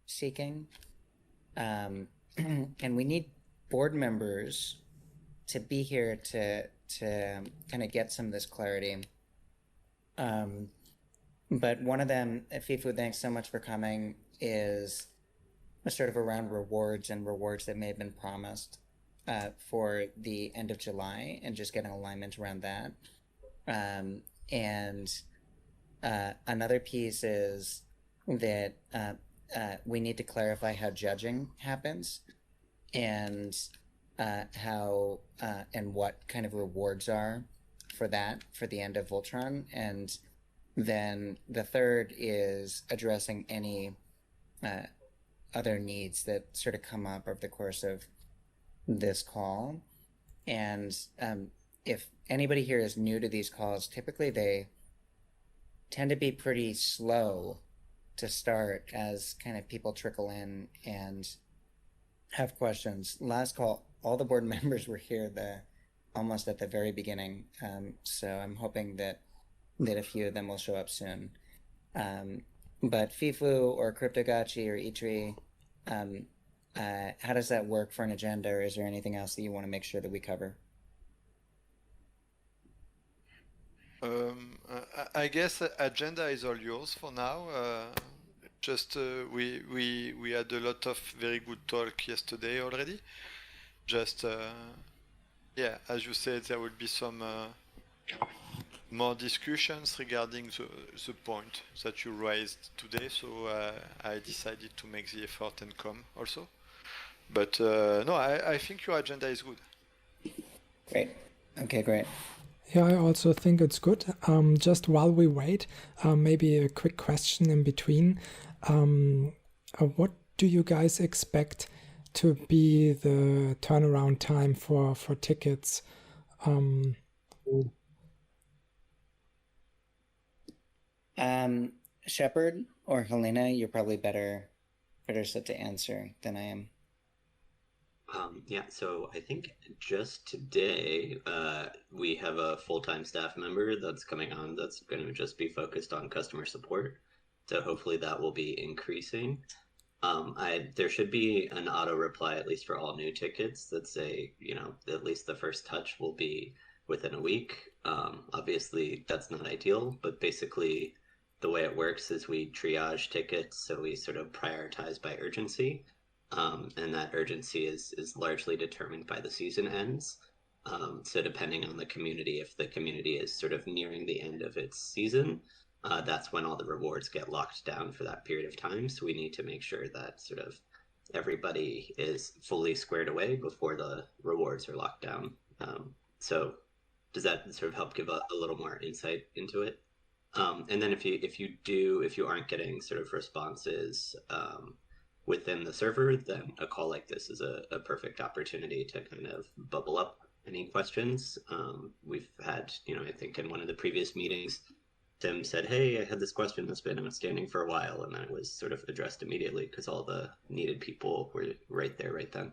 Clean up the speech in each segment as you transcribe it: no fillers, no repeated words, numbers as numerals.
seeking. And we need board members to be here to kind of get some of this clarity. But one of them, Fifu, thanks so much for coming, is sort of around rewards and rewards that may have been promised for the end of July and just getting alignment around that. And another piece is that we need to clarify how judging happens and how and what kind of rewards are for that for the end of Voltron. And then the third is addressing any other needs that sort of come up over the course of this call. And if anybody here is new to these calls, typically they tend to be pretty slow to start as kind of people trickle in and have questions. Last call, all the board members were here almost at the very beginning. So I'm hoping that a few of them will show up soon. But Fifu or Cryptogotchi or Itri, how does that work for an agenda, or is there anything else that you want to make sure that we cover? I guess agenda is all yours for now. We had a lot of very good talk yesterday already. Yeah, as you said, there will be some more discussions regarding the point that you raised today. So I decided to make the effort and come also. But no, I think your agenda is good. Great. Okay, great. Yeah, I also think it's good. Just while we wait, maybe a quick question in between. What do you guys expect to be the turnaround time for tickets? Shepard or Helena, you're probably better set to answer than I am. Yeah, so I think just today we have a full-time staff member that's coming on that's going to just be focused on customer support. So hopefully that will be increasing. There should be an auto reply, at least for all new tickets, that say, at least the first touch will be within a week. Obviously, that's not ideal, but basically the way it works is we triage tickets, so we sort of prioritize by urgency. And that urgency is largely determined by the season ends. So depending on the community, if the community is sort of nearing the end of its season, that's when all the rewards get locked down for that period of time. So we need to make sure that sort of everybody is fully squared away before the rewards are locked down. So does that sort of help give a little more insight into it? And then if you aren't getting sort of responses within the server, then a call like this is a perfect opportunity to kind of bubble up any questions. We've had, I think in one of the previous meetings, Tim said, hey, I had this question that's been outstanding for a while, and then it was sort of addressed immediately because all the needed people were right there, right then.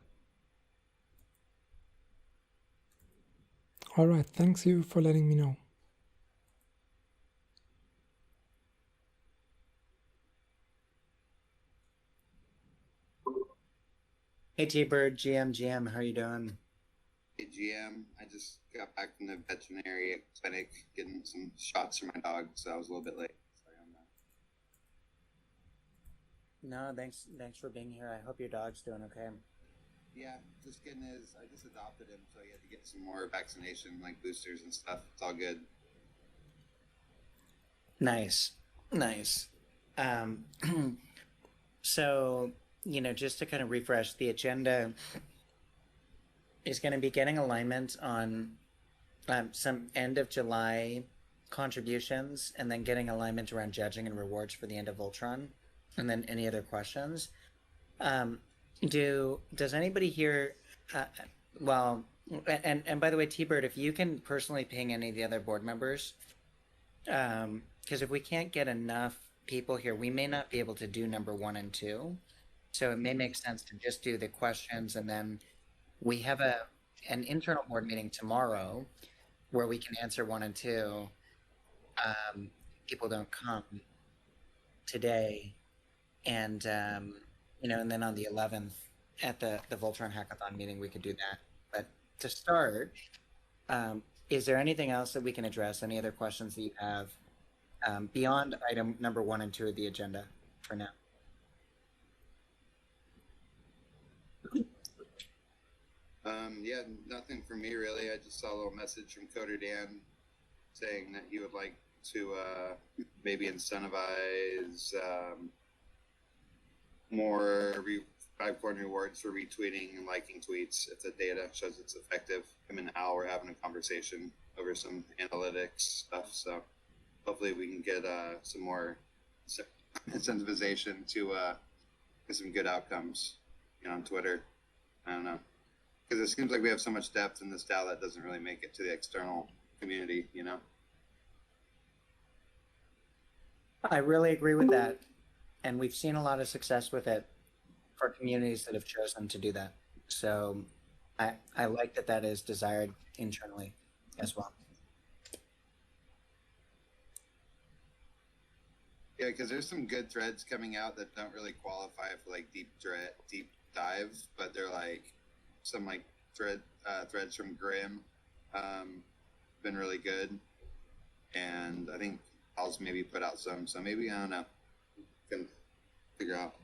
All right, thanks you for letting me know. Hey T-Bird, GM, how you doing? Hey GM, I just got back from the veterinary clinic getting some shots for my dog, so I was a little bit late. Sorry on that. No, thanks for being here. I hope your dog's doing okay. Yeah, just getting I just adopted him, so he had to get some more vaccination, like boosters and stuff. It's all good. Nice. So, just to kind of refresh, the agenda is going to be getting alignment on some end of July contributions, and then getting alignment around judging and rewards for the end of Voltron, and then any other questions. Does anybody here? And by the way, T-Bird, if you can personally ping any of the other board members, because if we can't get enough people here, we may not be able to do number 1 and 2. So it may make sense to just do the questions, and then we have an internal board meeting tomorrow where we can answer 1 and 2. People don't come today, and and then on the 11th at the Voltron Hackathon meeting, we could do that. But to start, is there anything else that we can address? Any other questions that you have beyond item number 1 and 2 of the agenda for now? Yeah, nothing from me really. I just saw a little message from Coder Dan saying that he would like to maybe incentivize more Five-Coin rewards for retweeting and liking tweets if the data shows it's effective. Him and Al were having a conversation over some analytics stuff, so hopefully we can get some more incentivization to get some good outcomes, on Twitter. I don't know. Because it seems like we have so much depth in this DAO that doesn't really make it to the external community, I really agree with that. And we've seen a lot of success with it for communities that have chosen to do that. So I like that is desired internally as well. Yeah, because there's some good threads coming out that don't really qualify for like deep dive, but they're like some like threads from Grim, been really good, and I think Al's maybe put out some. So maybe I don't know, can figure out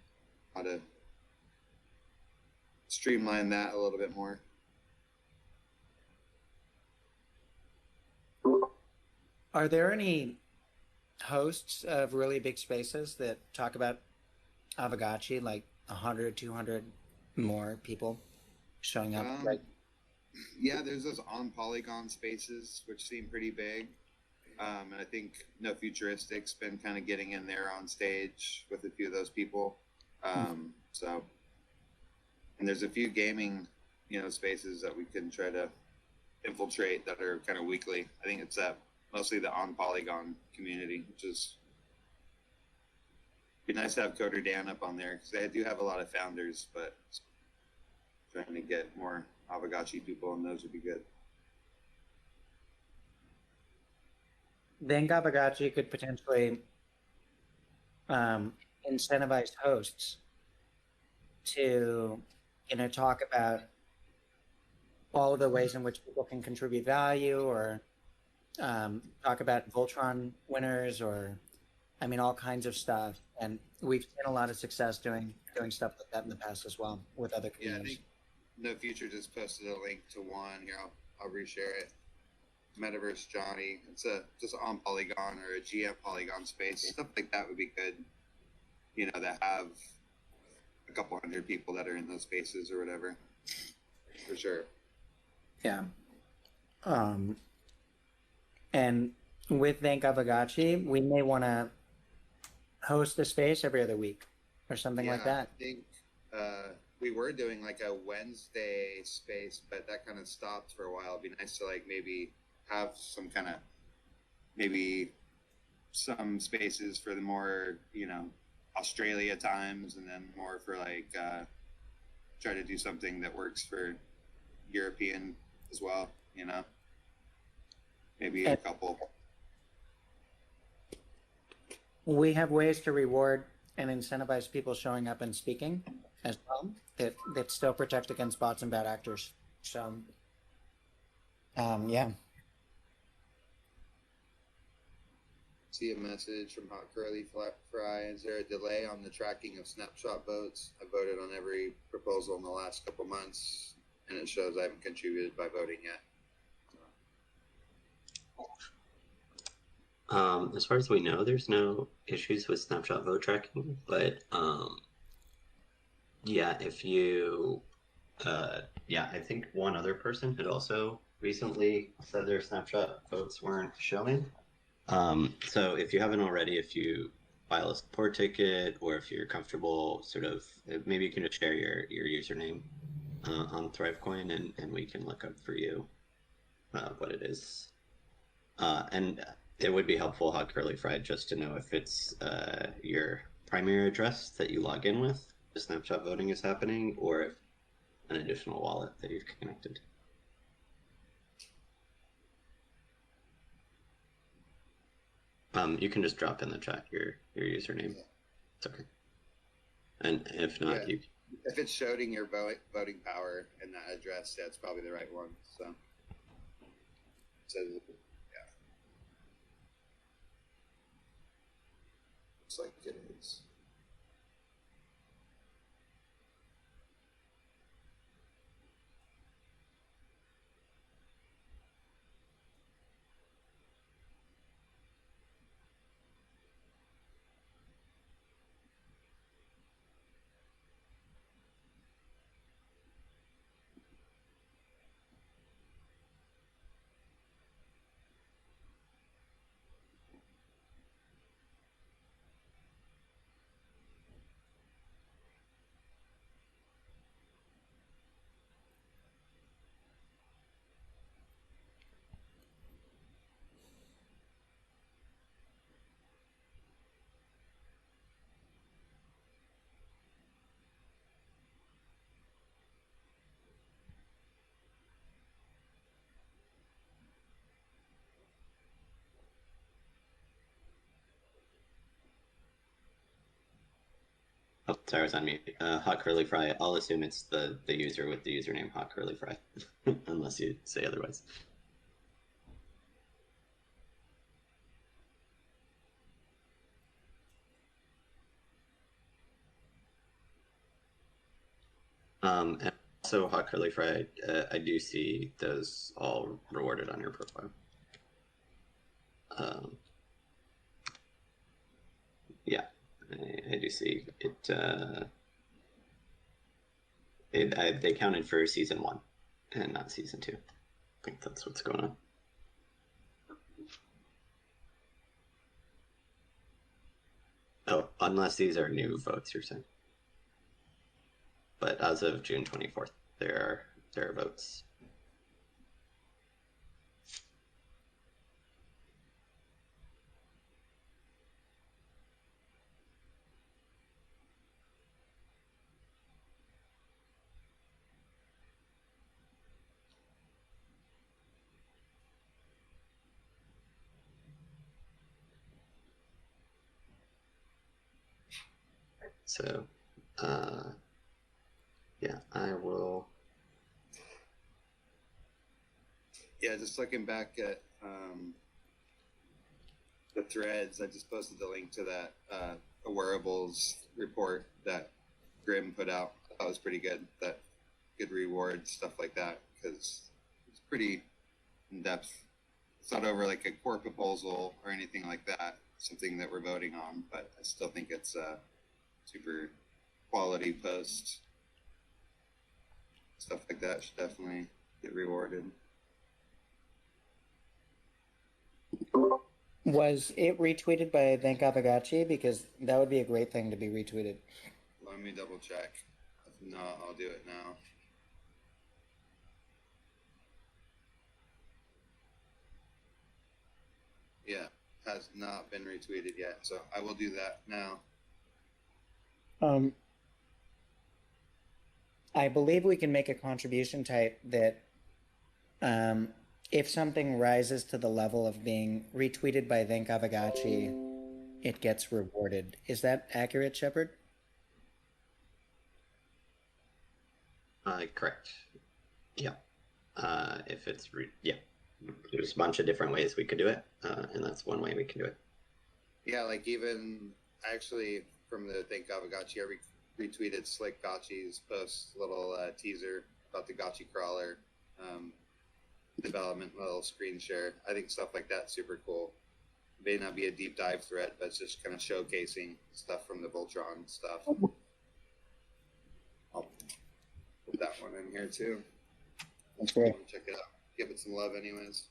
how to streamline that a little bit more. Are there any hosts of really big spaces that talk about Aavegotchi, like 100, 200 more people showing up? Yeah, there's those on Polygon spaces, which seem pretty big. And I think No Futuristic's been kind of getting in there on stage with a few of those people. So, and there's a few gaming, spaces that we can try to infiltrate that are kind of weekly. I think it's mostly the on Polygon community, which is be nice to have Coder Dan up on there because they do have a lot of founders, but trying to get more Aavegotchi people and those would be good. Then Aavegotchi could potentially incentivize hosts to, talk about all of the ways in which people can contribute value, or talk about Voltron winners, or all kinds of stuff. And we've seen a lot of success doing stuff like that in the past as well with other communities. Yeah, I think No Future just posted a link to one. Here, I'll reshare it. Metaverse Johnny. It's just on Polygon or a GM Polygon space. Stuff like that would be good. That have a couple hundred people that are in those spaces or whatever. For sure. Yeah. And with Thank Aavegotchi, we may want to host a space every other week or something like that. I think we were doing like a Wednesday space, but that kind of stopped for a while. It'd be nice to like maybe have some kind of some spaces for the more Australia times, and then more for like try to do something that works for European as well. Maybe a couple. We have ways to reward and incentivize people showing up and speaking as well that still protect against bots and bad actors. So yeah. See a message from Hot Curly Fry. Is there a delay on the tracking of snapshot votes? I voted on every proposal in the last couple months, and it shows I haven't contributed by voting yet. As far as we know, there's no issues with snapshot vote tracking, but yeah, if you, I think one other person had also recently said their snapshot votes weren't showing. So if you haven't already, if you file a support ticket, or if you're comfortable, maybe you can just share your username on ThriveCoin, and we can look up for you what it is. And it would be helpful, Hot Curly Fried, just to know if it's your primary address that you log in with, the snapshot voting is happening, or if an additional wallet that you've connected. You can just drop in the chat your username. It's okay. And if not, Yeah. If it's showing your voting power in that address, that's probably the right one. So yeah, looks like it is. Oh, sorry, I was on mute. Hot curly fry. I'll assume it's the user with the username hot curly fry, unless you say otherwise. And also hot curly fry. I do see those all rewarded on your profile. Yeah, I do see it. They counted for season 1 and not season 2. I think that's what's going on. Oh, unless these are new votes, you're saying. But as of June 24th, there are votes. So, yeah, I will. Yeah, just looking back at the threads, I just posted the link to that wearables report that Grim put out. That was pretty good. That good reward stuff like that, because it's pretty in depth. It's not over like a core proposal or anything like that. Something that we're voting on, but I still think it's a super quality post. Stuff like that should definitely get rewarded. Was it retweeted by Aavegotchi? Because that would be a great thing to be retweeted. Let me double check. If not, I'll do it now. Yeah, has not been retweeted yet, so I will do that now. I believe we can make a contribution type that if something rises to the level of being retweeted by Aavegotchi, it gets rewarded. Is that accurate, Shepard? Correct. Yeah. If it's yeah, there's a bunch of different ways we could do it, and that's one way we can do it. Yeah, like even actually from the Thank Aavegotchi, I retweeted Slick Gotchi's post, little teaser about the Gotchi crawler development, little screen share. I think stuff like that's super cool. May not be a deep dive thread, but it's just kind of showcasing stuff from the Voltron stuff. I'll put that one in here too. That's great. Check it out. Give it some love anyways.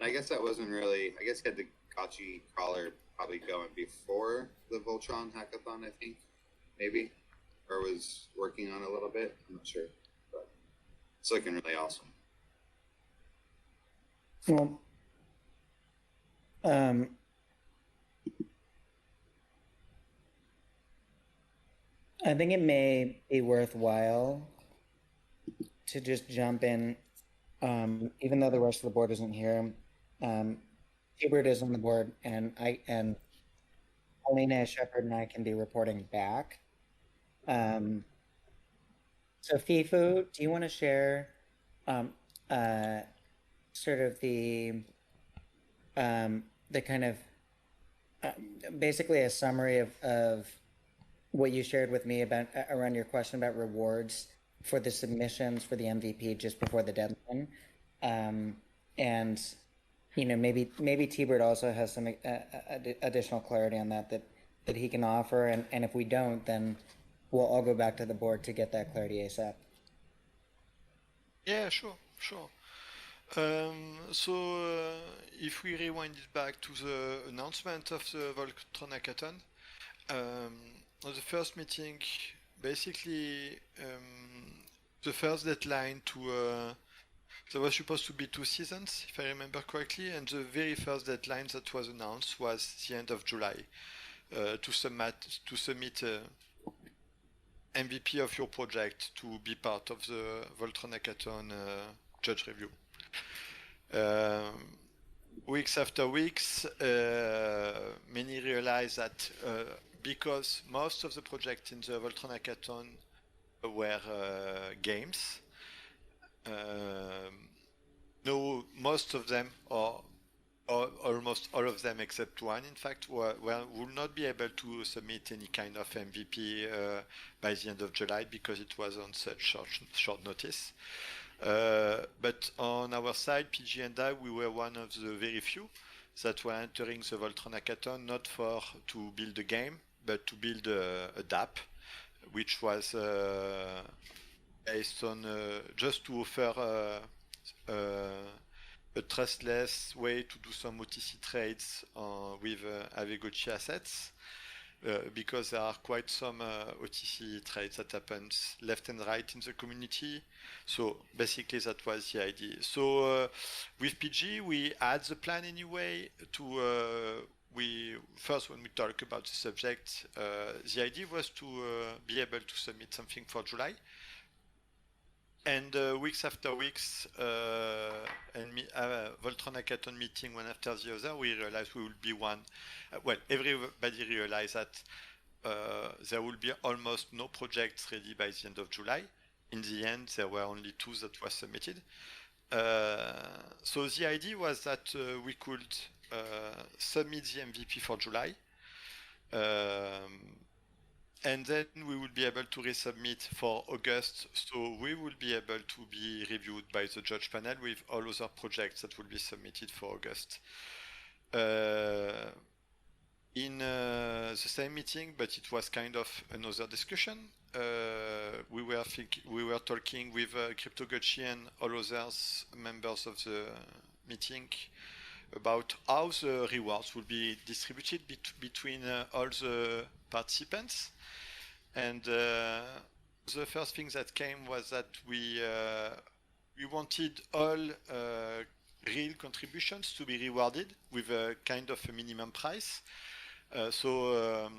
I guess that wasn't really, I guess had the Gotchi crawler probably going before the Voltron Hackathon, I think, maybe, or was working on it a little bit. I'm not sure, but it's looking really awesome. Well, I think it may be worthwhile to just jump in, even though the rest of the board isn't here. Hubert is on the board, and Alina Shepard and I can be reporting back. So Fifu, do you want to share sort of the kind of basically a summary of what you shared with me about around your question about rewards for the submissions for the MVP just before the deadline, and maybe T-Bird also has some additional clarity on that he can offer, and if we don't, then we'll all go back to the board to get that clarity ASAP. Yeah, sure. If we rewind it back to the announcement of the Voltron Hackathon, the first meeting, basically, the first deadline there was supposed to be 2 seasons, if I remember correctly, and the very first deadline that was announced was the end of July to submit MVP of your project to be part of the Voltron Hackathon judge review. Weeks after weeks, many realized that because most of the projects in the Voltron Hackathon were games, no, most of them, or almost all of them except one, in fact, will not be able to submit any kind of MVP by the end of July because it was on such short notice. But on our side, PG and I, we were one of the very few that were entering the Voltron Hackathon not to build a game, but to build a DApp, which was based on just to offer a trustless way to do some OTC trades with Aavegotchi assets. Because there are quite some OTC trades that happens left and right in the community. So basically that was the idea. So with PG, we had the plan anyway to, first when we talk about the subject, the idea was to be able to submit something for July. And weeks after weeks, Voltron Hackathon meeting one after the other, we realized we will be one. Well, everybody realized that there will be almost no projects ready by the end of July. In the end, there were only 2 that were submitted. So the idea was that we could submit the MVP for July. And then we will be able to resubmit for August, so we will be able to be reviewed by the judge panel with all other projects that will be submitted for August. In the same meeting, but it was kind of another discussion. We were talking with Aavegotchi and all others members of the meeting about how the rewards will be distributed between all the participants. And the first thing that came was that we wanted all real contributions to be rewarded with a kind of a minimum price. So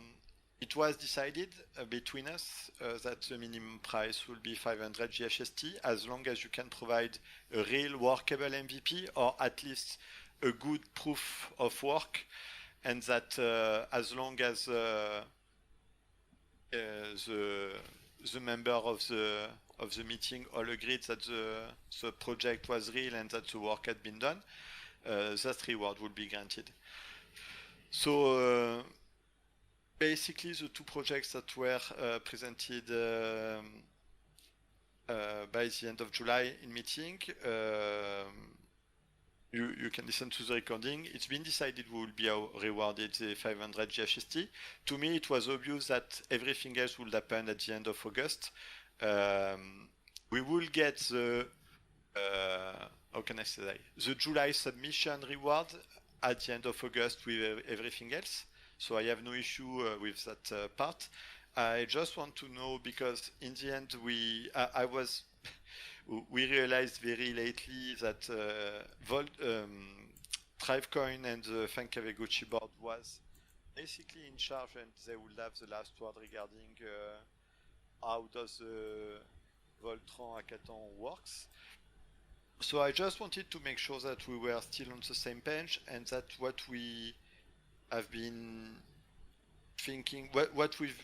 it was decided between us that the minimum price will be 500 GHST as long as you can provide a real workable MVP or at least a good proof of work, and that as long as the member of the meeting all agreed that the project was real and that the work had been done, that reward would be granted. So basically the 2 projects that were presented by the end of July in meeting, you can listen to the recording. It's been decided we will be rewarded the 500 GHST. To me, it was obvious that everything else would happen at the end of August. We will get the, how can I say, the July submission reward at the end of August with everything else. So I have no issue with that part. I just want to know, because in the end, we realized very lately that Thrivecoin and the Aavegotchi board was basically in charge, and they will have the last word regarding how does the Voltron Hackathon works. So I just wanted to make sure that we were still on the same page and that what we have been thinking, what we've,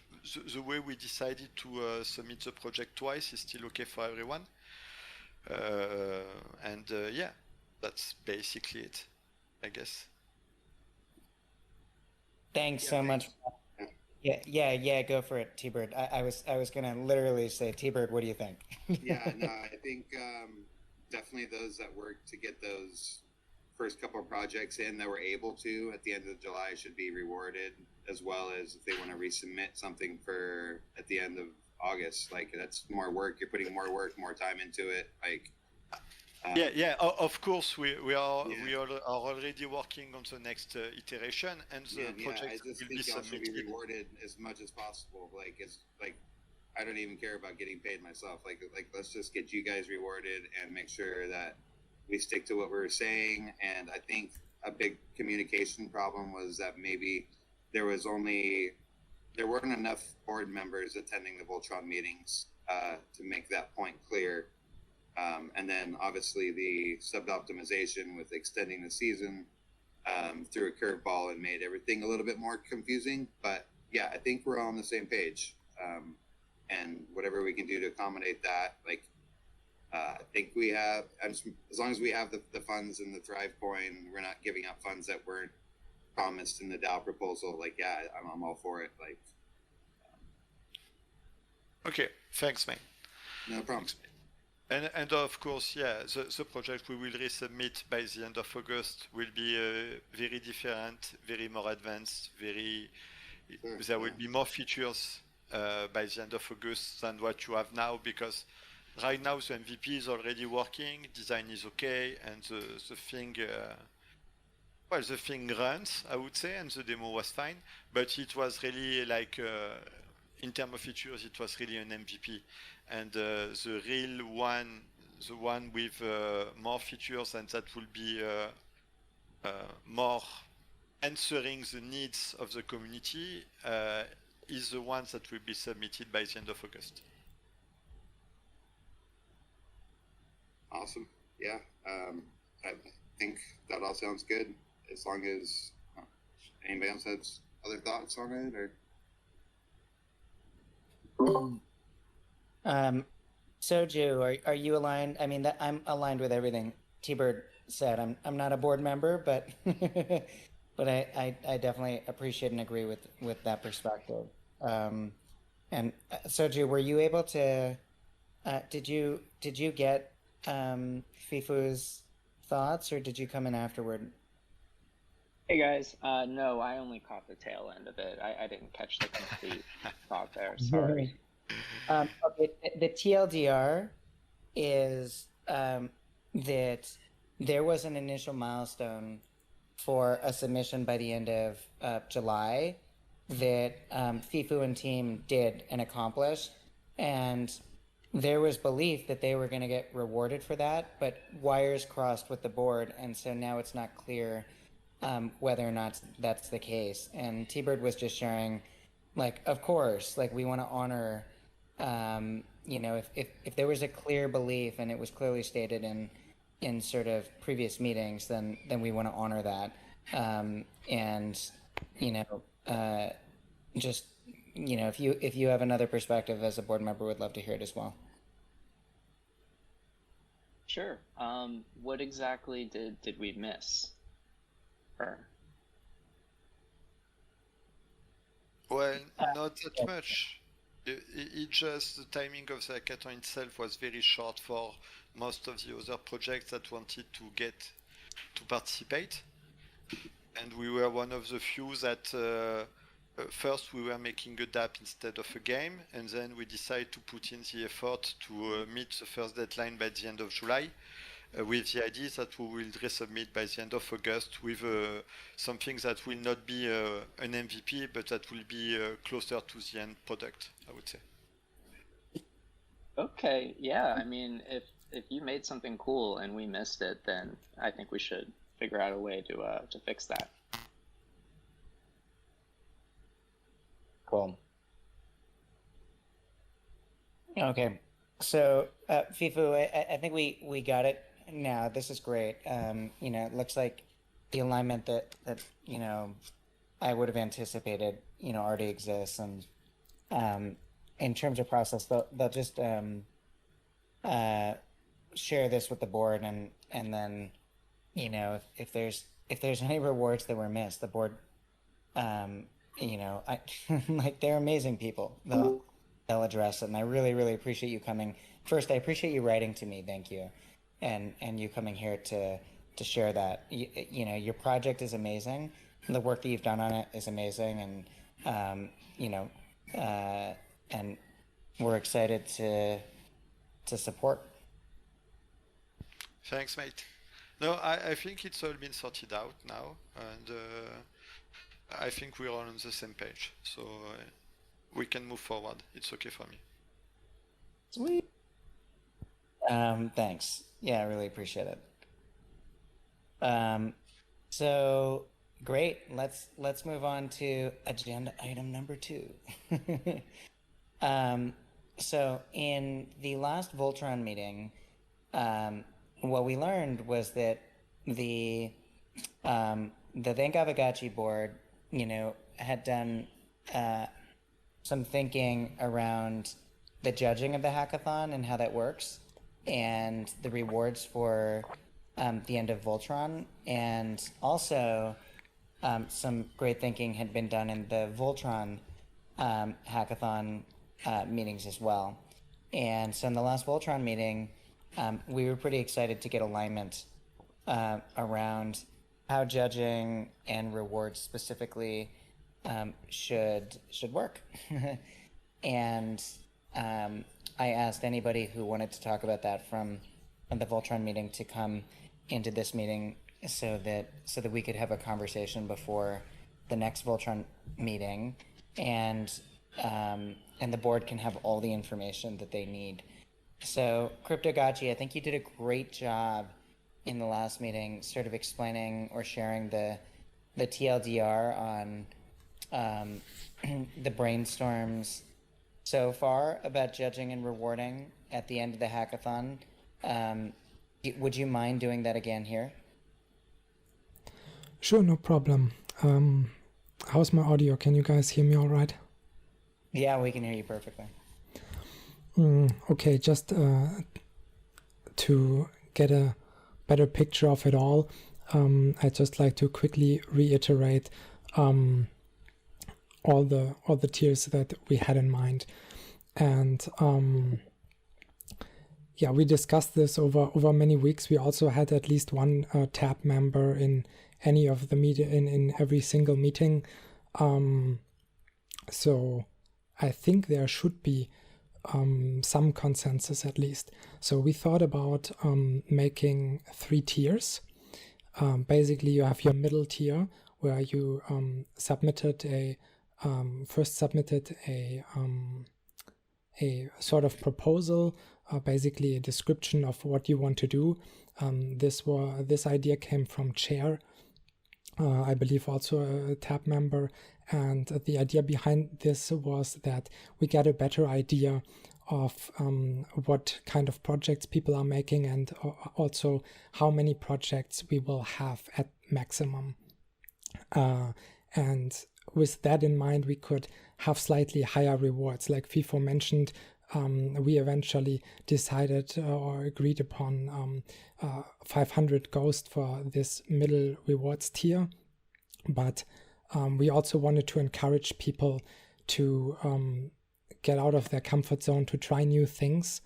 the way we decided to submit the project twice is still okay for everyone. Yeah, that's basically it, I guess. Thanks Yeah, so much. thanks. Yeah. Go for it, T-Bird. I was gonna literally say, T-Bird, what do you think? Yeah, no, I think definitely those that worked to get those first couple of projects in that were able to at the end of July should be rewarded, as well as if they want to resubmit something for at the end of August. Like, that's more work. You're putting more work, more time into it. Like, Of course, we are Yeah. we are already working on the next iteration, and the I project just will be think y'all should be submitted. rewarded as much as possible. Like, it's like I don't even care about getting paid myself. Like let's just get you guys rewarded and make sure that we stick to what we were saying. And I think a big communication problem was that maybe there weren't enough board members attending the Voltron meetings to make that point clear. And then obviously the sub-optimization with extending the season threw a curveball and made everything a little bit more confusing. But yeah, I think we're all on the same page. And whatever we can do to accommodate that, like I think we have, as long as we have the funds in the Thrive coin, we're not giving up funds that weren't promised in the DAO proposal. Like, yeah, I'm all for it. Like, Okay, thanks, man. no problem. And of course, yeah, the project we will resubmit by the end of August will be very different, very more advanced, there will be more features by the end of August than what you have now, because right now the MVP is already working, design is okay, and the thing, the thing runs, I would say, and the demo was fine, but it was really like, in terms of features, it was really an MVP. And the real one, the one with more features, and that will be more answering the needs of the community, is the one that will be submitted by the end of August. Awesome. Yeah. I think that all sounds good. As long as anybody else has other thoughts on it, or Soju, are you aligned? I mean, I'm aligned with everything T-Bird said. I'm not a board member, but but I definitely appreciate and agree with that perspective. And Soju, were you able to? Did you get Fifu's thoughts, or did you come in afterward? Hey guys, no, I only caught the tail end of it. I didn't catch the complete thought there. Sorry. Okay, the TLDR is that there was an initial milestone for a submission by the end of July that Fifu and team did and accomplished, and there was belief that they were going to get rewarded for that, but wires crossed with the board, and so now it's not clear whether or not that's the case. And T-Bird was just sharing, like, of course, like, we want to honor, if there was a clear belief and it was clearly stated in sort of previous meetings, then we want to honor that. If you have another perspective as a board member, would love to hear it as well. Sure. What exactly did we miss? Well, not that much. It just, the timing of the hackathon itself was very short for most of the other projects that wanted to get to participate. And we were one of the few that first we were making a DApp instead of a game, and then we decided to put in the effort to meet the first deadline by the end of July, with the idea that we will resubmit by the end of August with something that will not be an MVP, but that will be closer to the end product, I would say. Okay, yeah, I mean, if you made something cool and we missed it, then I think we should figure out a way to fix that. Cool. Okay, so Fifu, I think we got it. No, this is great. It looks like the alignment that I would have anticipated, already exists, and in terms of process, they'll just share this with the board, and then if there's any rewards that were missed, the board, I like, they're amazing people. They'll address it, and I really, really appreciate you coming. First, I appreciate you writing to me. Thank you, and you coming here to share that. Your project is amazing. The work that you've done on it is amazing, and and we're excited to support. Thanks, mate. No, I think it's all been sorted out now, and I think we're all on the same page, so we can move forward. It's okay for me. Sweet. Thanks. Yeah, I really appreciate it. So great. Let's move on to agenda item number 2. So in the last Voltron meeting, what we learned was that the Thank Aavegotchi board, had done some thinking around the judging of the hackathon and how that works, and the rewards for the end of Voltron, and also some great thinking had been done in the Voltron hackathon meetings as well. And so in the last Voltron meeting, we were pretty excited to get alignment around how judging and rewards specifically should work. And I asked anybody who wanted to talk about that from the Voltron meeting to come into this meeting so that we could have a conversation before the next Voltron meeting, and the board can have all the information that they need. So, Aavegotchi, I think you did a great job in the last meeting, sort of explaining or sharing the TLDR on the brainstorms so far about judging and rewarding at the end of the hackathon. Would you mind doing that again here? Sure, no problem. How's my audio? Can you guys hear me all right? Yeah, we can hear you perfectly. Okay, just to get a better picture of it all, I'd just like to quickly reiterate all the tiers that we had in mind. And yeah, we discussed this over many weeks. We also had at least one tab member in any of the in every single meeting. So I think there should be some consensus at least. So we thought about making 3 tiers. Basically, you have your middle tier where you first submitted a sort of proposal, basically a description of what you want to do. This idea came from Chair, I believe also a tab member, and the idea behind this was that we get a better idea of what kind of projects people are making, and also how many projects we will have at maximum. And with that in mind, we could have slightly higher rewards. Like FIFO mentioned, we eventually decided or agreed upon 500 Ghost for this middle rewards tier. But we also wanted to encourage people to get out of their comfort zone, to try new things.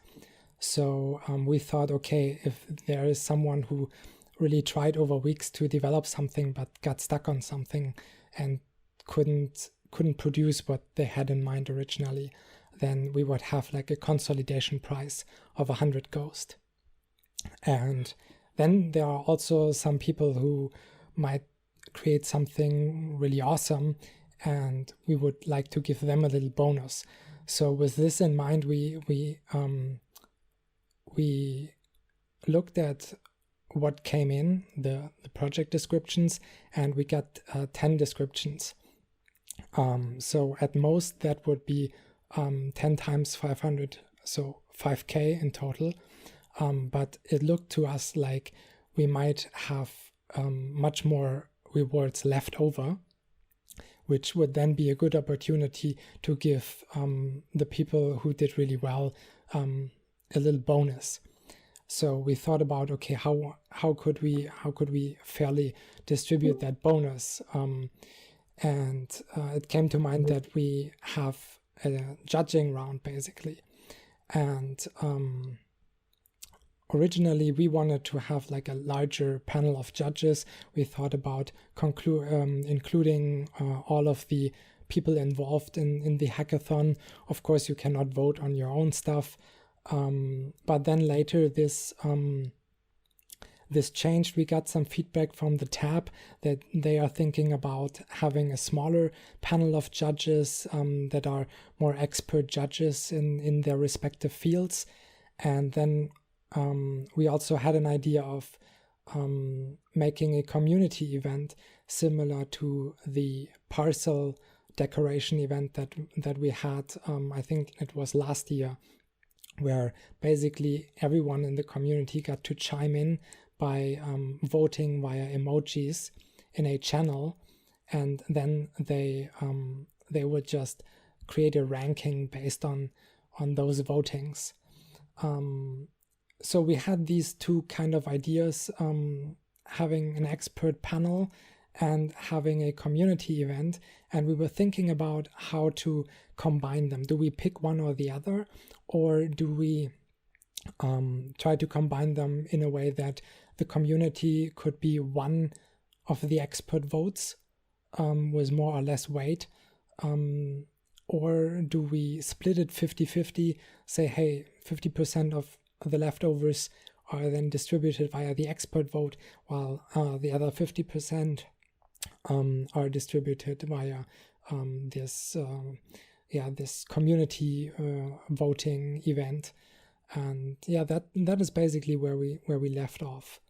So we thought, okay, if there is someone who really tried over weeks to develop something but got stuck on something and couldn't produce what they had in mind originally, then we would have like a consolidation price of 100 Ghost. And then there are also some people who might create something really awesome, and we would like to give them a little bonus. So with this in mind, we looked at what came in, the project descriptions, and we got 10 descriptions. So at most that would be 10 times 500, so 5K in total. but it looked to us like we might have much more rewards left over, which would then be a good opportunity to give the people who did really well a little bonus. So we thought about, okay, how could we fairly distribute that bonus? And it came to mind that we have a judging round basically, and originally we wanted to have like a larger panel of judges. We thought about including all of the people involved in the hackathon. Of course, you cannot vote on your own stuff, but then later this changed. We got some feedback from the tab that they are thinking about having a smaller panel of judges that are more expert judges in their respective fields. And then we also had an idea of making a community event similar to the parcel decoration event that we had, I think it was last year, where basically everyone in the community got to chime in by voting via emojis in a channel, and then they would just create a ranking based on those votings. So we had these two kind of ideas, having an expert panel and having a community event, and we were thinking about how to combine them. Do we pick one or the other, or do we try to combine them in a way that the community could be one of the expert votes with more or less weight, or do we split it 50-50, say, hey, 50% of the leftovers are then distributed via the expert vote, while the other 50% are distributed via this community voting event. And yeah, that is basically where we left off.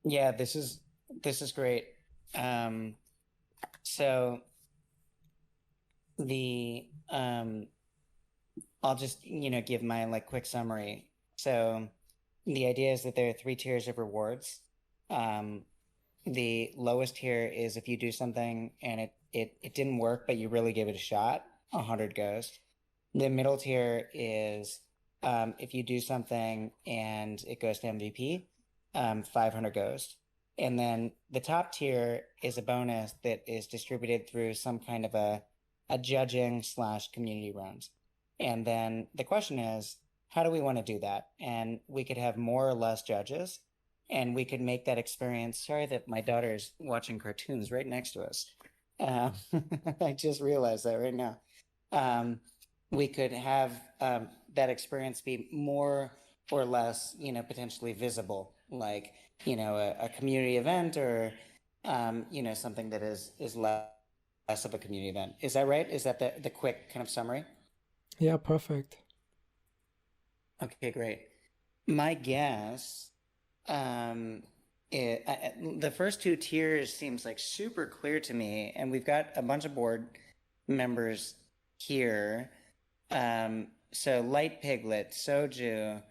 Yeah, this is great. So the I'll just give my like quick summary. So the idea is that there are 3 tiers of rewards. The lowest tier is if you do something and it didn't work, but you really gave it a shot, 100 ghost. The middle tier is if you do something and it goes to MVP, 500 ghost. And then the top tier is a bonus that is distributed through some kind of a judging / community round. And then the question is, how do we want to do that? And we could have more or less judges, and we could make that experience. Sorry that my daughter's watching cartoons right next to us. I just realized that right now. We could have that experience be more or less, potentially visible, like, a community event, or, something that is less of a community event. Is that right? Is that the quick kind of summary? Yeah, perfect. Okay, great. My guess, the first 2 tiers seems like super clear to me, and we've got a bunch of board members here. So Light Piglet, Soju,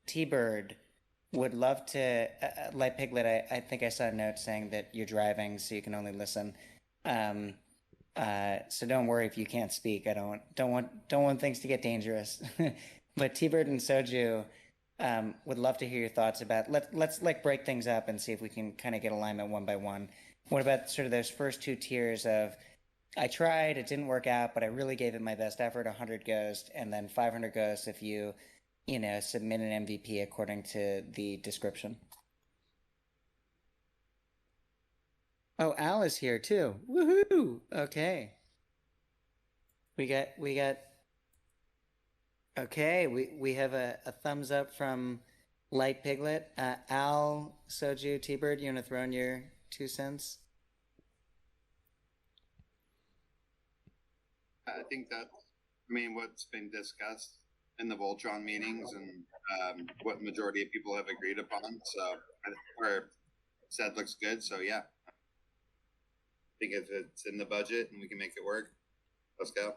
T-Bird would love to. Light Piglet, I think I saw a note saying that you're driving, so you can only listen. So don't worry if you can't speak. I don't want things to get dangerous. But T-Bird and Soju would love to hear your thoughts about. Let's like break things up and see if we can kind of get alignment one by one. What about sort of those first 2 tiers of, I tried, it didn't work out, but I really gave it my best effort, 100 ghost, and then 500 ghosts if you submit an MVP according to the description. Oh, Al is here too. Woohoo! Okay. We got. Okay, we have a thumbs up from Light Piglet. Al, Soju, T-Bird, you want to throw in your 2 cents? I think what's been discussed in the Voltron meetings and what majority of people have agreed upon. So, or said looks good. So yeah, I think if it's in the budget and we can make it work, let's go.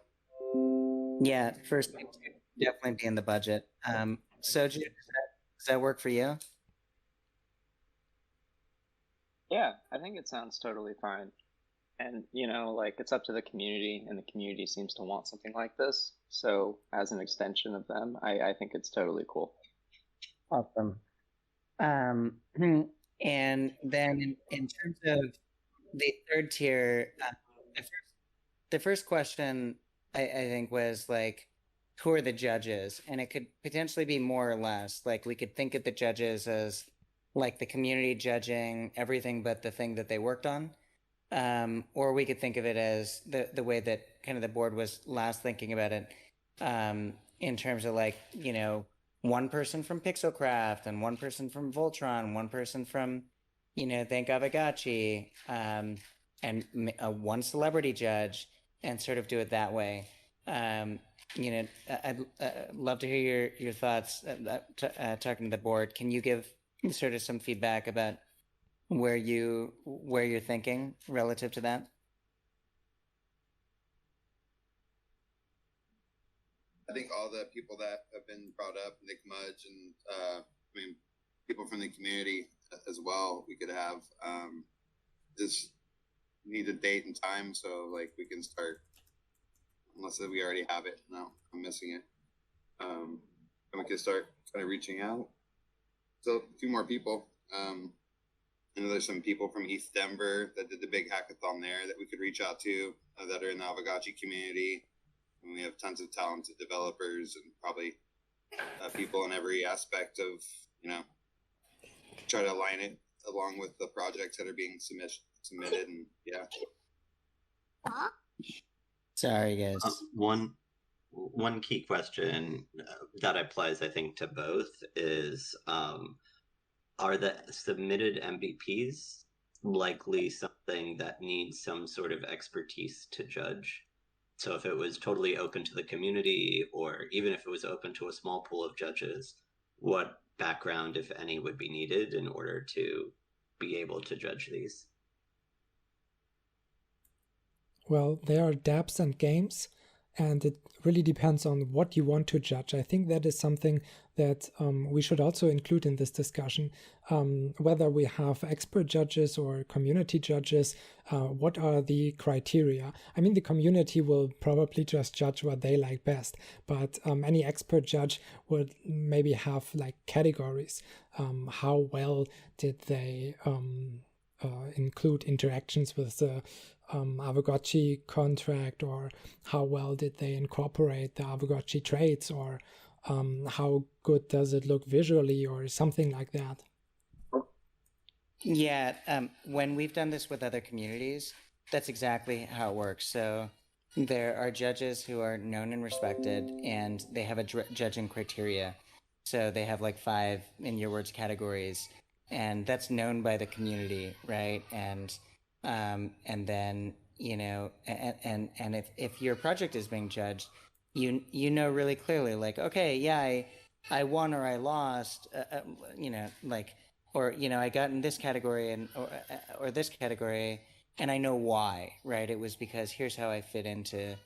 Yeah, first thing to definitely be in the budget. Soju, does that work for you? Yeah, I think it sounds totally fine. And, you know, like it's up to the community, and the community seems to want something like this. So, as an extension of them, I think it's totally cool. Awesome. And then in terms of the third tier, the first question I think was like, who are the judges? And it could potentially be more or less. Like we could think of the judges as like the community judging everything but the thing that they worked on. Or we could think of it as the way that kind of the board was last thinking about it, in terms of like, you know, one person from Pixelcraft and one person from Voltron, one person from, you know, thank Aavegotchi, and one celebrity judge, and sort of do it that way. You know, I'd love to hear your thoughts talking to the board. Can you give sort of some feedback about where you're thinking relative to that? I think all the people that have been brought up, Nick Mudge, and I mean, people from the community as well, we could have just need a date and time so like we can start. Unless we already have it. No, I'm missing it. And we can start kind of reaching out. So a few more people. I know there's some people from East Denver that did the big hackathon there that we could reach out to that are in the Aavegotchi community. And we have tons of talented developers and probably people in every aspect of, you know, try to align it along with the projects that are being submitted. And yeah. Sorry, guys. One key question that applies, I think, to both is, are the submitted MVPs likely something that needs some sort of expertise to judge? So if it was totally open to the community, or even if it was open to a small pool of judges, what background, if any, would be needed in order to be able to judge these? Well, there are dApps and games, and it really depends on what you want to judge. I think that is something that we should also include in this discussion. Whether we have expert judges or community judges, what are the criteria? I mean, the community will probably just judge what they like best, but any expert judge would maybe have like categories. How well did they include interactions with the Aavegotchi contract, or how well did they incorporate the Aavegotchi traits, or how good does it look visually, or something like that. Yeah, when we've done this with other communities, that's exactly how it works. So there are judges who are known and respected, and they have a judging criteria. So they have like 5, in your words, categories, and that's known by the community, right? And then, you know, and if your project is being judged, you know really clearly, like, okay, yeah, I won or I lost, you know, like, or, you know, I got in this category and or this category, and I know why, right? It was because here's how I fit into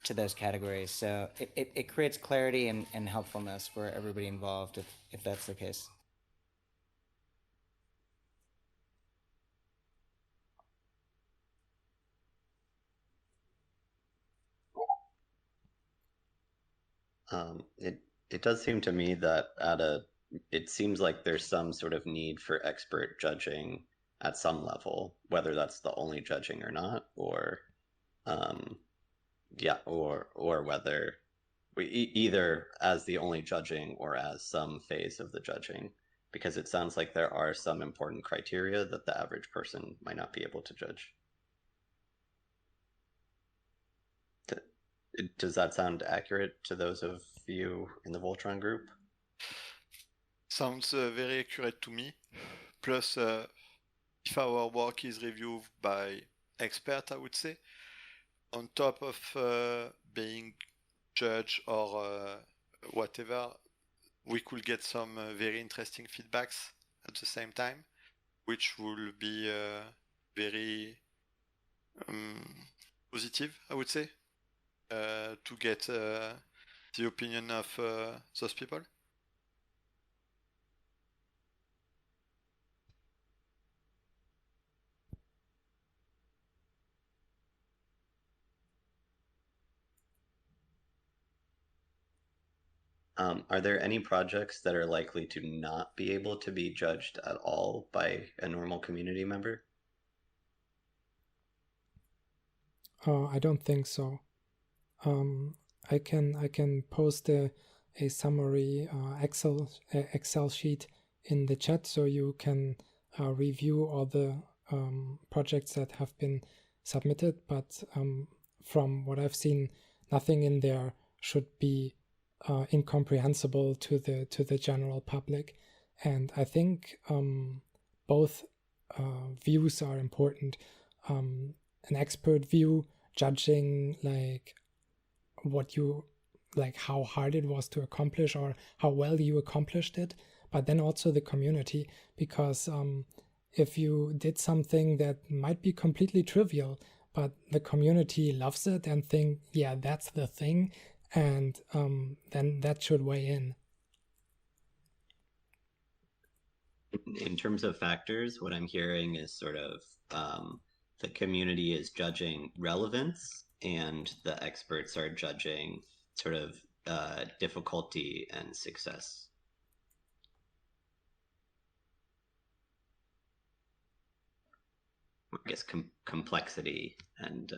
those categories. So it creates clarity and helpfulness for everybody involved, if that's the case. It does seem to me that it seems like there's some sort of need for expert judging at some level, whether that's the only judging or not, or yeah, or whether we either as the only judging or as some phase of the judging, because it sounds like there are some important criteria that the average person might not be able to judge. Does that sound accurate to those of you in the Voltron group? Sounds very accurate to me. Plus, if our work is reviewed by expert, I would say, on top of being judge or whatever, we could get some very interesting feedbacks at the same time, which will be very positive, I would say, to get the opinion of those people? Are there any projects that are likely to not be able to be judged at all by a normal community member? I don't think so. I can post a summary Excel sheet in the chat, so you can review all the projects that have been submitted. But from what I've seen, nothing in there should be incomprehensible to the general public. And I think both views are important. An expert view judging like how hard it was to accomplish or how well you accomplished it, but then also the community, because if you did something that might be completely trivial, but the community loves it and think, yeah, that's the thing, and then that should weigh in. In terms of factors, what I'm hearing is sort of the community is judging relevance and the experts are judging sort of difficulty and success. I guess complexity and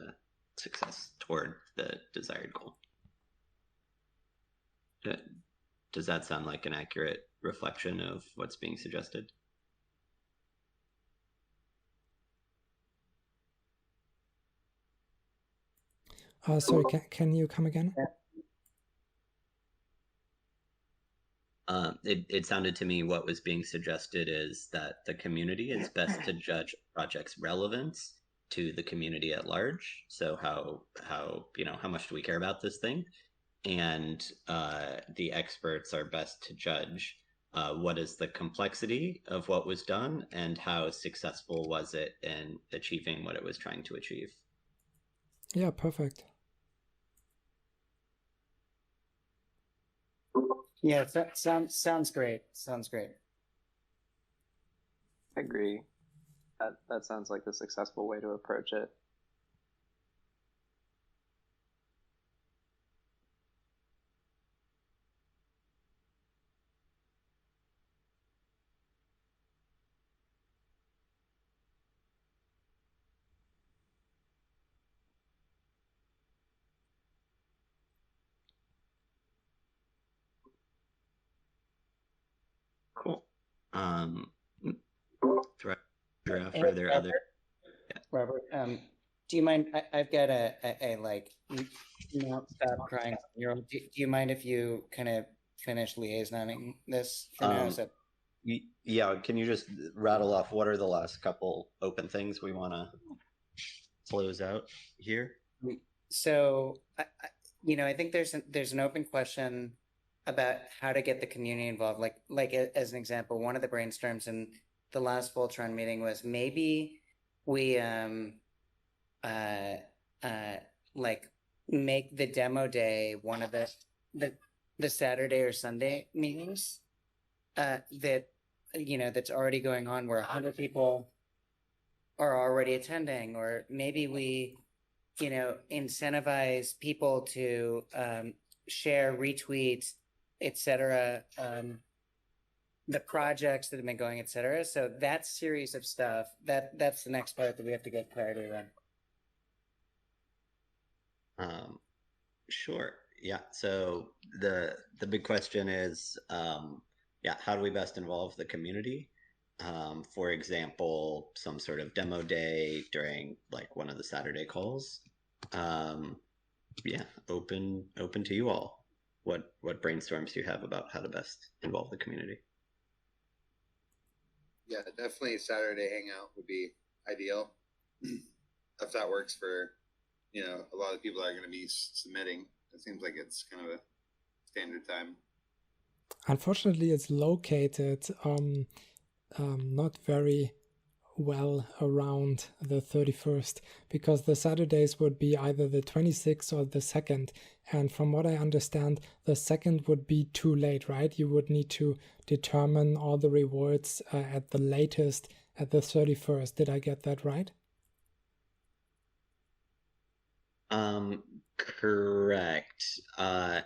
success toward the desired goal. Does that sound like an accurate reflection of what's being suggested? Sorry, can you come again? It sounded to me what was being suggested is that the community is best to judge projects' relevance to the community at large. So how much do we care about this thing? And the experts are best to judge what is the complexity of what was done and how successful was it in achieving what it was trying to achieve. Yeah, perfect. Yeah, sounds great. Sounds great. I agree. That sounds like the successful way to approach it. Cool. Are there other? Yeah. Robert, do you mind? I've got a like, not stop crying. Do you mind if you kind of finish liaisoning this for now? So, yeah, can you just rattle off what are the last couple open things we want to close out here? So, I think there's an open question about how to get the community involved. Like as an example, one of the brainstorms in the last Voltron meeting was maybe we like make the demo day one of the Saturday or Sunday meetings that that's already going on where 100 people are already attending, or maybe we incentivize people to share, retweet, etc. The projects that have been going, etc. So that series of stuff, that's the next part that we have to get clarity on. Sure. Yeah. So the big question is, how do we best involve the community? For example, some sort of demo day during like one of the Saturday calls. Open to you all. What brainstorms do you have about how to best involve the community? Yeah, definitely a Saturday hangout would be ideal. If that works for, a lot of people that are going to be submitting. It seems like it's kind of a standard time. Unfortunately, it's located not very well around the 31st, because the Saturdays would be either the 26th or the 2nd. And from what I understand, the 2nd would be too late, right? You would need to determine all the rewards at the latest at the 31st. Did I get that right? Correct. I'm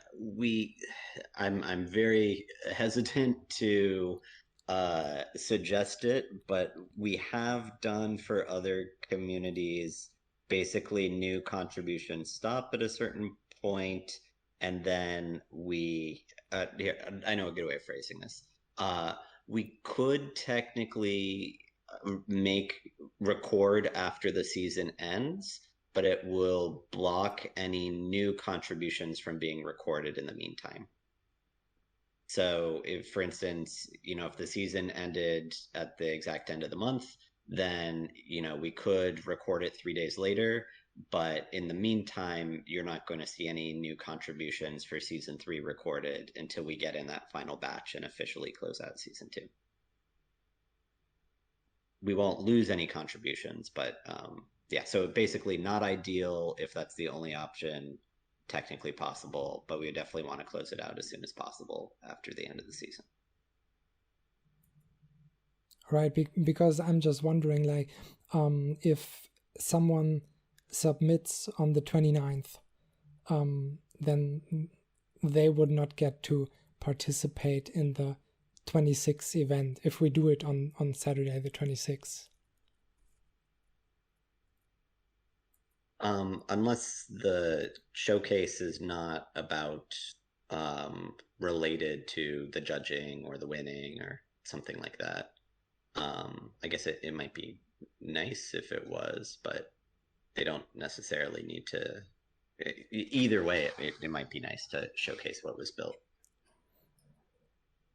very hesitant to suggest it, but we have done for other communities basically new contributions stop at a certain point, and then we here, I know a good way of phrasing this. We could technically record after the season ends, but it will block any new contributions from being recorded in the meantime. So if, for instance, if the season ended at the exact end of the month, then, we could record it 3 days later, but in the meantime, you're not going to see any new contributions for season 3 recorded until we get in that final batch and officially close out season 2. We won't lose any contributions, but yeah, so basically not ideal if that's the only option, technically possible, but we definitely want to close it out as soon as possible after the end of the season. Right, because I'm just wondering, like, if someone submits on the 29th, then they would not get to participate in the 26th event if we do it on Saturday the 26th. Unless the showcase is not about related to the judging or the winning or something like that. I guess it might be nice if it was, but they don't necessarily need to. Either way, it might be nice to showcase what was built.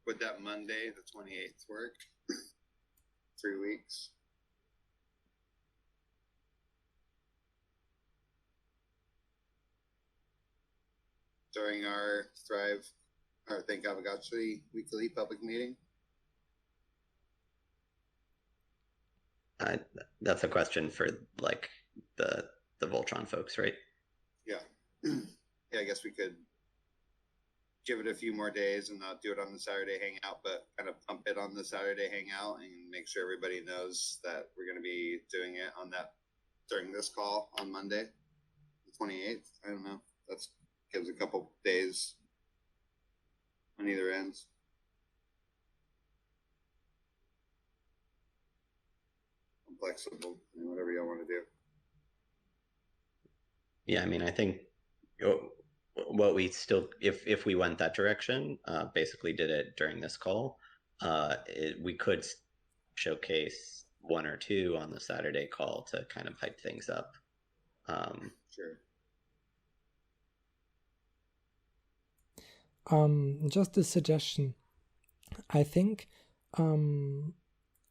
Would that Monday, the 28th, work? 3 weeks. During our Think Aavegotchi weekly public meeting? That's a question for like the Voltron folks, right? Yeah. Yeah, I guess we could give it a few more days and not do it on the Saturday hangout, but kind of pump it on the Saturday hangout and make sure everybody knows that we're going to be doing it during this call on Monday, the 28th. I don't know. That gives a couple days on either ends. I'm flexible, whatever y'all want to do. Yeah, I mean, I think what we still, if we went that direction, basically did it during this call, we could showcase 1 or 2 on the Saturday call to kind of hype things up. Sure. Just a suggestion. I think when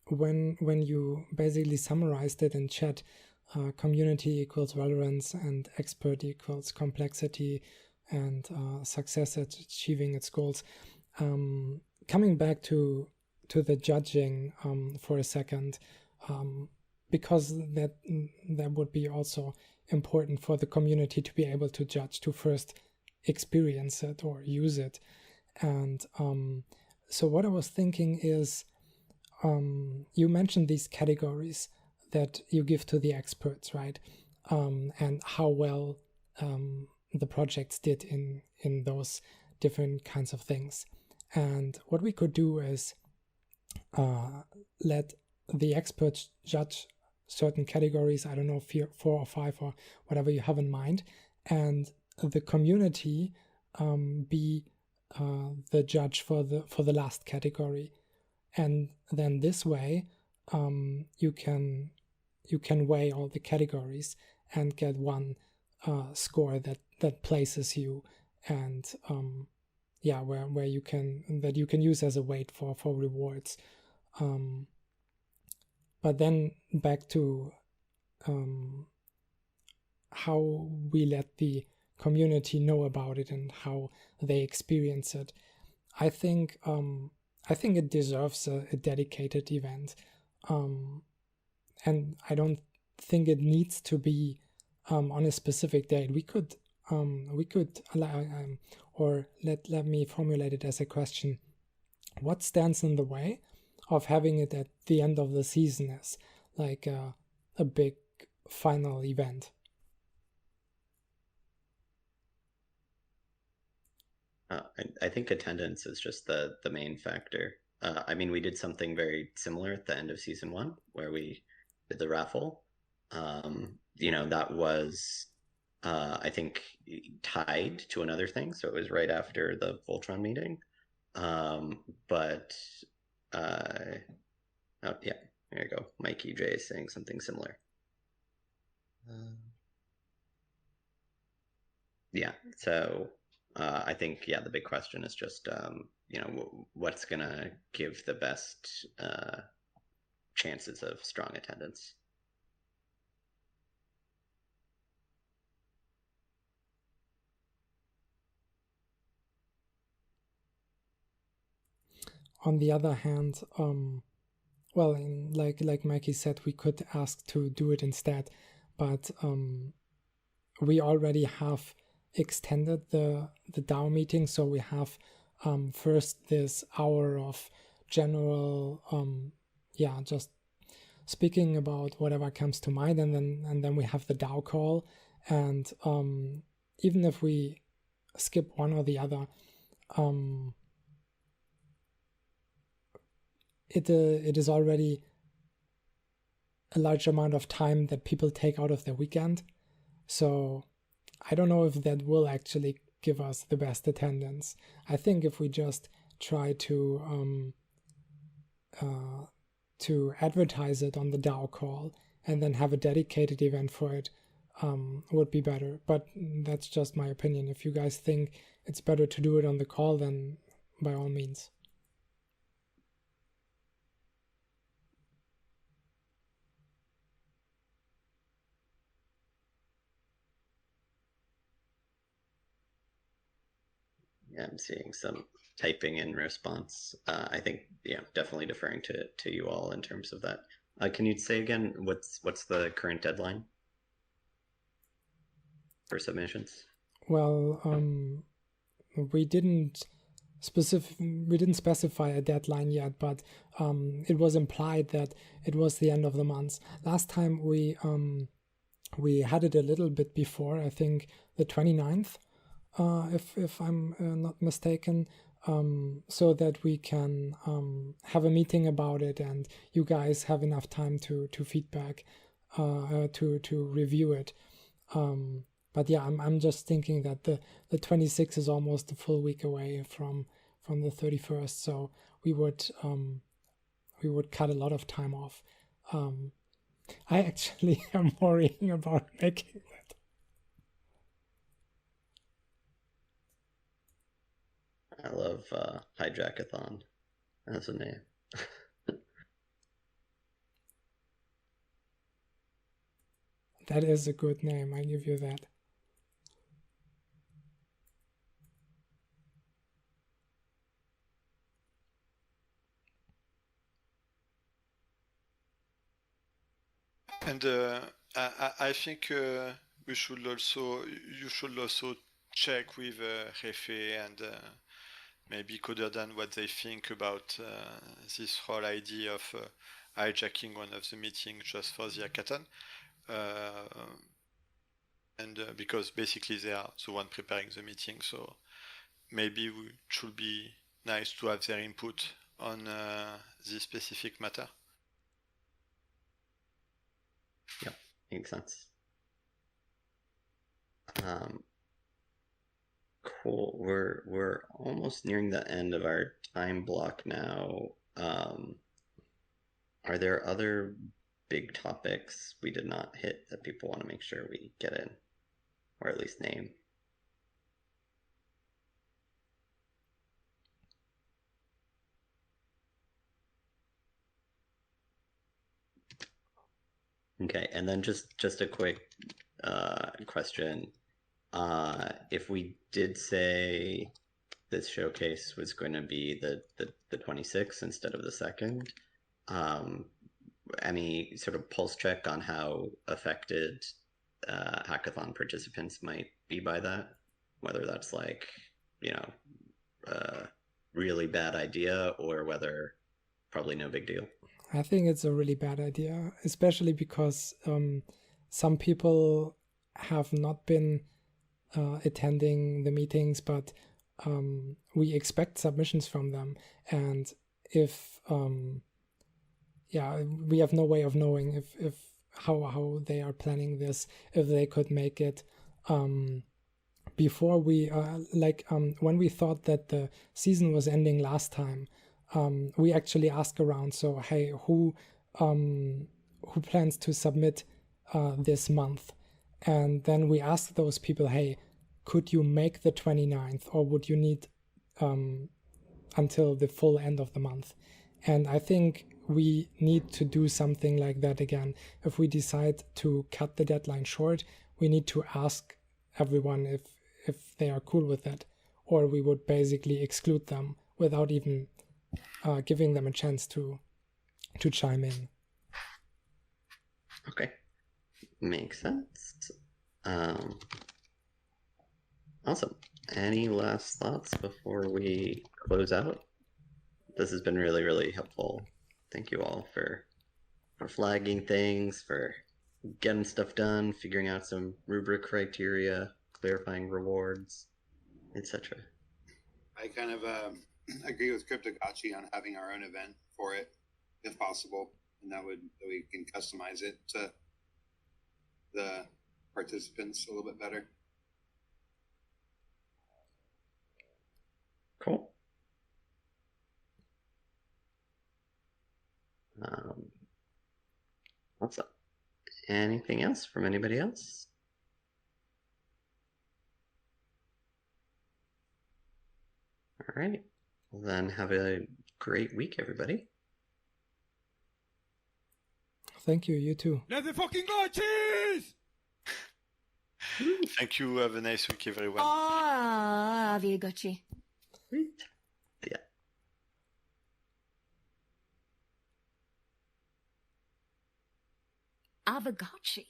you basically summarized it in chat, community equals relevance and expert equals complexity and success at achieving its goals. Coming back to the judging for a second, because that would be also important for the community to be able to judge, to first experience it or use it. And so what I was thinking is, you mentioned these categories that you give to the experts, right? And how well the projects did in those different kinds of things. And what we could do is let the experts judge certain categories, I don't know, 4 or 5 or whatever you have in mind, and the community be the judge for the last category. And then this way you can weigh all the categories and get one score that places you, and where you can use as a weight for rewards. But then back to how we let the community know about it and how they experience it. I think it deserves a dedicated event. and I don't think it needs to be on a specific date. We could or let me formulate it as a question. What stands in the way of having it at the end of the season as like a big final event? I think attendance is just the main factor. I mean, we did something very similar at the end of season 1 where we did the raffle. That was, I think, tied to another thing. So it was right after the Voltron meeting. But oh yeah, there you go. Mikey J is saying something similar. Yeah, so I think, yeah, the big question is just, what's going to give the best chances of strong attendance. On the other hand, well, like Mikey said, we could ask to do it instead, but we already have extended the DAO meeting, so we have first this hour of general just speaking about whatever comes to mind, and then we have the DAO call, and even if we skip one or the other, it is already a large amount of time that people take out of their weekend. So I don't know if that will actually give us the best attendance. I think if we just try to advertise it on the DAO call and then have a dedicated event for it would be better. But that's just my opinion. If you guys think it's better to do it on the call, then by all means. Yeah, I'm seeing some typing in response. I think, yeah, definitely deferring to you all in terms of that. Can you say again what's the current deadline for submissions? Well, we didn't specify a deadline yet, but it was implied that it was the end of the month. Last time we had it a little bit before, I think the 29th, if I'm not mistaken, so that we can have a meeting about it and you guys have enough time to feedback, to review it. But yeah, I'm just thinking that the 26th is almost a full week away from the 31st, so we would cut a lot of time off. I actually am worrying about making that. I love Hijackathon as a name. That is a good name, I give you that. And I think you should also check with Refe and maybe Coderdan what they think about this whole idea of hijacking one of the meetings just for the hackathon. And because basically they are the one preparing the meeting, so maybe it should be nice to have their input on this specific matter. Yep, makes sense. Cool. We're almost nearing the end of our time block now. Are there other big topics we did not hit that people want to make sure we get in, or at least name? Okay, and then just a quick question. If we did say this showcase was going to be the 26th instead of the 2nd, any sort of pulse check on how affected hackathon participants might be by that? Whether that's like, you know, really bad idea or whether probably no big deal. I think it's a really bad idea, especially because some people have not been attending the meetings, but we expect submissions from them. And if, we have no way of knowing if how they are planning this, if they could make it before we, when we thought that the season was ending last time, we actually asked around, so hey, who plans to submit this month? And then we asked those people, hey, could you make the 29th, or would you need until the full end of the month? And I think we need to do something like that again. If we decide to cut the deadline short, we need to ask everyone if they are cool with that, or we would basically exclude them without even giving them a chance to chime in. Okay, makes sense. Awesome. Any last thoughts before we close out? This has been really, really helpful. Thank you all for flagging things, for getting stuff done, figuring out some rubric criteria, clarifying rewards, etc. I kind of agree with Cryptogotchi on having our own event for it, if possible, and that we can customize it to the participants a little bit better. Cool. Awesome. Anything else from anybody else? All right. Well, then have a great week, everybody. Thank you. You too. Let the fucking go, cheese! Thank you. Have a nice week, everyone. Aavegotchi. Sweet. Yeah. Aavegotchi.